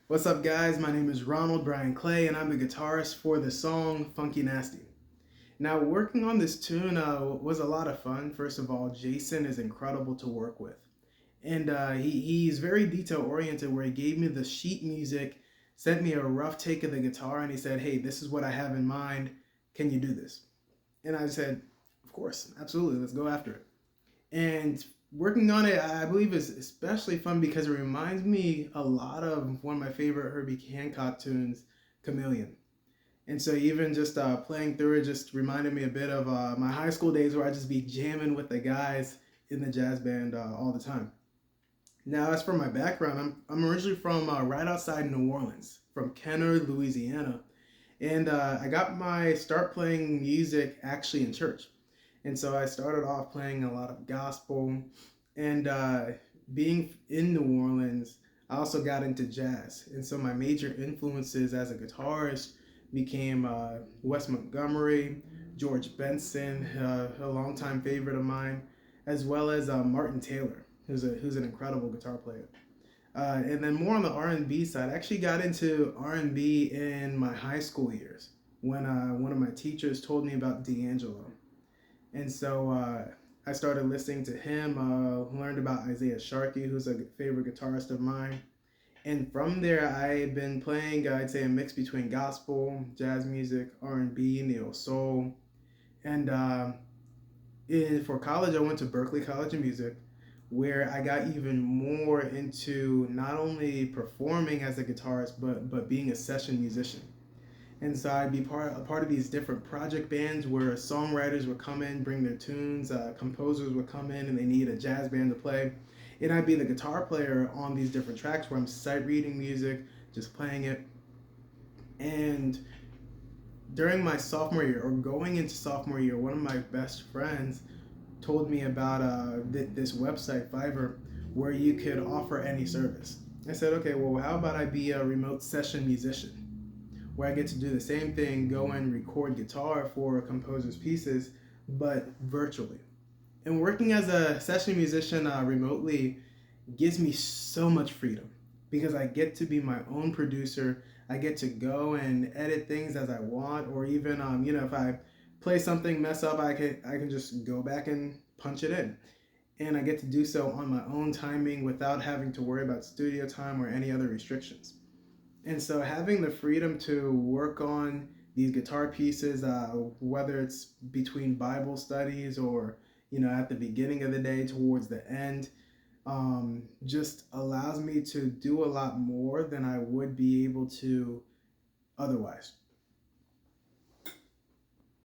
What's up, guys? My name is Ronald Brian Clay, and I'm the guitarist for the song Funky Nasty. Now, working on this tune was a lot of fun. First of all, Jason is incredible to work with. And he's very detail oriented, where he gave me the sheet music, sent me a rough take of the guitar, and he said, "Hey, this is what I have in mind. Can you do this?" And I said, "Of course, absolutely, let's go after it." And working on it, I believe, is especially fun because it reminds me a lot of one of my favorite Herbie Hancock tunes, Chameleon. And so even just playing through it just reminded me a bit of my high school days where I just be jamming with the guys in the jazz band all the time. Now, as for my background, I'm originally from right outside New Orleans, from Kenner, Louisiana. And I got my start playing music actually in church. And so I started off playing a lot of gospel. And being in New Orleans, I also got into jazz. And so my major influences as a guitarist became Wes Montgomery, George Benson, a longtime favorite of mine, as well as Martin Taylor, who's an incredible guitar player. And then more on the R&B side, I actually got into R&B in my high school years when one of my teachers told me about D'Angelo. And so I started listening to him, learned about Isaiah Sharkey, who's a favorite guitarist of mine. And from there, I've been playing, I'd say, a mix between gospel, jazz music, R&B, neo soul. And for college, I went to Berklee College of Music, where I got even more into not only performing as a guitarist, but being a session musician. And so I'd be a part of these different project bands where songwriters would come in, bring their tunes, composers would come in, and they need a jazz band to play. And I'd be the guitar player on these different tracks where I'm sight reading music, just playing it. And during my sophomore year, or going into sophomore year, one of my best friends told me about this website, Fiverr, where you could offer any service. I said, okay, well, how about I be a remote session musician, where I get to do the same thing, go and record guitar for a composer's pieces, but virtually. And working as a session musician remotely gives me so much freedom because I get to be my own producer. I get to go and edit things as I want, or even if I play something mess up, I can just go back and punch it in, and I get to do so on my own timing without having to worry about studio time or any other restrictions. And so having the freedom to work on these guitar pieces, whether it's between Bible studies or at the beginning of the day towards the end, just allows me to do a lot more than I would be able to otherwise.